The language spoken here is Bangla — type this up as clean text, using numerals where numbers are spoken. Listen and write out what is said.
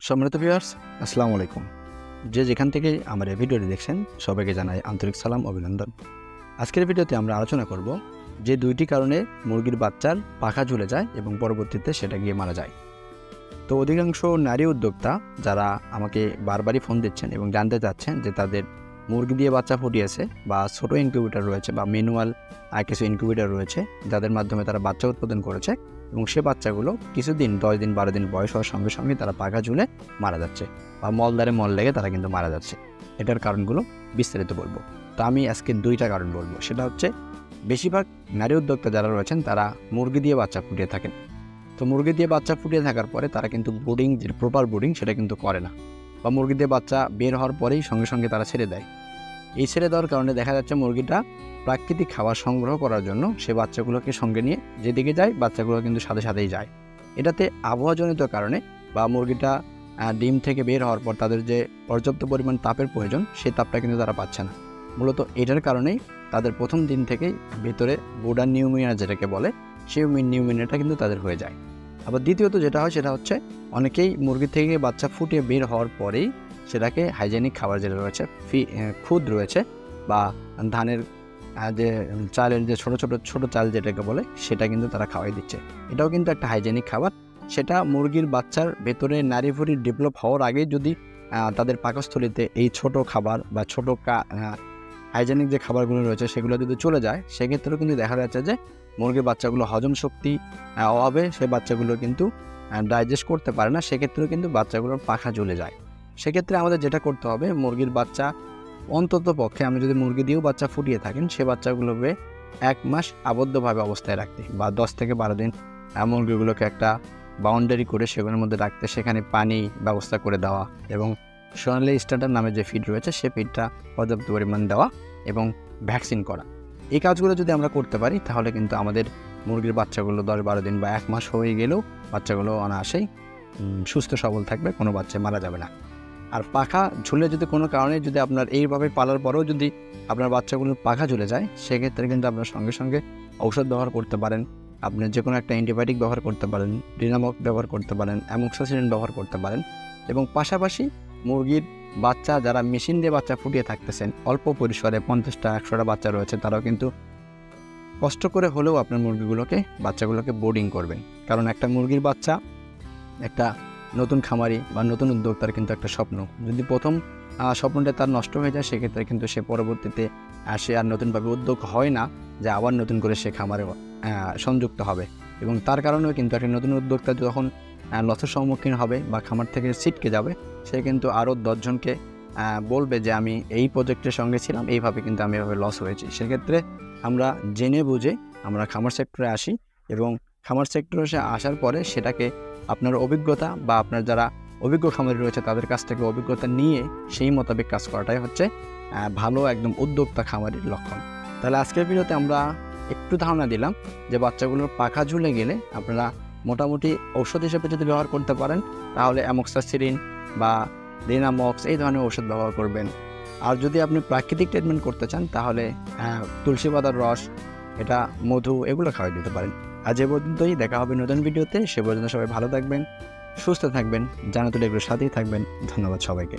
সম্মানিত ভিউয়ার্স, আসসালামু আলাইকুম। যে যেখান থেকে আমার এই ভিডিওটি দেখছেন সবাইকে জানাই আন্তরিক সালাম, অভিনন্দন। আজকের ভিডিওতে আমরা আলোচনা করব যে দুইটি কারণে মুরগির বাচ্চার পাখা ঝুলে যায় এবং পরবর্তীতে সেটা গিয়ে মারা যায়। তো অধিকাংশ নারী উদ্যোক্তা যারা আমাকে বারবারই ফোন দিচ্ছেন এবং জানতে চাচ্ছেন যে তাদের মুরগি দিয়ে বাচ্চা ফুটিয়েছে বা ছোট ইনকিউবেটর রয়েছে বা ম্যানুয়াল কিছু ইনকিউবেটর রয়েছে যাদের মাধ্যমে তারা বাচ্চা উৎপাদন করেছে এবং সে বাচ্চাগুলো কিছুদিন 10 দিন 12 দিন বয়স হওয়ার সঙ্গে সঙ্গে তারা পাখা ঝুলে মারা যাচ্ছে বা মলদ্বারে মল লেগে তারা কিন্তু মারা যাচ্ছে। এটার কারণগুলো বিস্তারিত বলবো। তো আমি আজকে দুইটা কারণ বলবো। সেটা হচ্ছে বেশিরভাগ নারী উদ্যোক্তা যারা রয়েছেন তারা মুরগি দিয়ে বাচ্চা ফুটিয়ে থাকেন। তো মুরগি দিয়ে বাচ্চা ফুটিয়ে থাকার পরে তারা কিন্তু ব্রুডিং, যে প্রপার ব্রুডিং সেটা কিন্তু করে না, বা মুরগি দিয়ে বাচ্চা বের হওয়ার পরেই সঙ্গে সঙ্গে তারা ছেড়ে দেয়। এই ছেড়ে দেওয়ার কারণে দেখা যাচ্ছে মুরগিটা প্রাকৃতিক খাবার সংগ্রহ করার জন্য সে বাচ্চাগুলোকে সঙ্গে নিয়ে যেদিকে যায় বাচ্চাগুলো কিন্তু সাথে সাথেই যায়। এটাতে আবহাওয়াজনিত কারণে বা মুরগিটা ডিম থেকে বের হওয়ার পর তাদের যে পর্যাপ্ত পরিমাণ তাপের প্রয়োজন সেই তাপটা কিন্তু তারা পাচ্ছে না। মূলত এটার কারণেই তাদের প্রথম দিন থেকেই ভেতরে বোর্ডার নিউমোনিয়া যেটাকে বলে সেই নিউমোনিয়াটা কিন্তু তাদের হয়ে যায়। আবার দ্বিতীয়ত যেটা হয় সেটা হচ্ছে অনেকেই মুরগি থেকে বাচ্চা ফুটিয়ে বের হওয়ার পরেই সেটাকে হাইজেনিক খাবার যেটা রয়েছে খুদ রয়েছে বা ধানের যে চালের যে ছোট চাল যেটাকে বলে সেটা কিন্তু তারা খাওয়াই দিচ্ছে। এটাও কিন্তু একটা হাইজেনিক খাবার। সেটা মুরগির বাচ্চার ভেতরে নাড়িভুড়ি ডেভেলপ হওয়ার আগেই যদি তাদের পাকস্থলীতে এই ছোট খাবার বা ছোট হাইজেনিক যে খাবারগুলো রয়েছে সেগুলো যদি চলে যায়, সেক্ষেত্রেও কিন্তু দেখা যাচ্ছে যে মুরগির বাচ্চাগুলো হজম শক্তি অভাবে সে বাচ্চাগুলো কিন্তু ডাইজেস্ট করতে পারে না, সেক্ষেত্রেও কিন্তু বাচ্চাগুলোর পাখা ঝুলে যায়। সেক্ষেত্রে আমাদের যেটা করতে হবে, মুরগির বাচ্চা অন্তত পক্ষে আপনি যদি মুরগি দিয়েও বাচ্চা ফুটিয়ে থাকেন সে বাচ্চাগুলোকে 1 মাস আবদ্ধভাবে অবস্থায় রাখতে বা 10 থেকে 12 দিন মুরগিগুলোকে একটা বাউন্ডারি করে সেগুলোর মধ্যে রাখতে, সেখানে পানি ব্যবস্থা করে দেওয়া এবং সোনালি স্টার্টার নামে যে ফিড রয়েছে সে ফিডটা পর্যাপ্ত পরিমাণ দেওয়া এবং ভ্যাকসিন করা। এই কাজগুলো যদি আমরা করতে পারি তাহলে কিন্তু আমাদের মুরগির বাচ্চাগুলো 10-12 দিন বা 1 মাস হয়ে গেলেও বাচ্চাগুলো অনায়াসেই সুস্থ সবল থাকবে, কোনো বাচ্চা মারা যাবে না। আর পাখা ঝুলে যদি কোনো কারণে যদি আপনার এইভাবে পালার পরেও যদি আপনার বাচ্চাগুলোর পাখা ঝুলে যায়, সেক্ষেত্রে কিন্তু আপনার সঙ্গে সঙ্গে ঔষধ ব্যবহার করতে পারেন। আপনি যে কোনো একটা অ্যান্টিবায়োটিক ব্যবহার করতে পারেন, ডিনামক ব্যবহার করতে পারেন, অ্যামোক্সিসিলিন ব্যবহার করতে পারেন এবং পাশাপাশি মুরগির বাচ্চা যারা মেশিন দিয়ে বাচ্চা ফুটিয়ে থাকতেছেন, অল্প পরিসরে 50টা 100টা বাচ্চা রয়েছে, তারাও কিন্তু কষ্ট করে হলেও আপনার বাচ্চাগুলোকে বোর্ডিং করবেন। কারণ একটা মুরগির বাচ্চা একটা নতুন খামারি বা নতুন উদ্যোক্তার কিন্তু একটা স্বপ্ন। যদি প্রথম স্বপ্নটা তার নষ্ট হয়ে যায়, সেক্ষেত্রে কিন্তু সে পরবর্তীতে সে আর নতুনভাবে উদ্যোগ হয় না যে আবার নতুন করে সে খামারে সংযুক্ত হবে। এবং তার কারণেও কিন্তু একটা নতুন উদ্যোক্তা যখন লসের সম্মুখীন হবে বা খামার থেকে ছিটকে যাবে, সে কিন্তু আরও 10 জনকে বলবে যে আমি এই প্রজেক্টের সঙ্গে ছিলাম, এইভাবে কিন্তু আমি এভাবে লস হয়েছি। সেক্ষেত্রে আমরা জেনে বুঝে আমরা খামার সেক্টরে আসি এবং খামার সেক্টরে আসার পরে সেটাকে আপনার অভিজ্ঞতা বা আপনার যারা অভিজ্ঞ খামারি রয়েছে তাদের কাছ থেকে অভিজ্ঞতা নিয়ে সেই মোতাবেক কাজ করাটাই হচ্ছে ভালো একদম উদ্যোক্তা খামারির লক্ষণ। তাহলে আজকের ভিডিওতে আমরা একটু ধারণা দিলাম যে বাচ্চাগুলোর পাখা ঝুলে গেলে আপনারা মোটামুটি ঔষধ হিসেবে যদি ব্যবহার করতে পারেন তাহলে অ্যামোক্সিসিলিন বা ডিনামক্স এই ধরনের ঔষধ ব্যবহার করবেন। আর যদি আপনি প্রাকৃতিক ট্রিটমেন্ট করতে চান তাহলে তুলসী পাতার রস, এটা মধু, এগুলো খাওয়াই দিতে পারেন। আজ এ পর্যন্তই, দেখা হবে নতুন ভিডিওতে। সে পর্যন্ত সবাই ভালো থাকবেন, সুস্থ থাকবেন, জানাতুল এগুলোর সাথেই থাকবেন। ধন্যবাদ সবাইকে।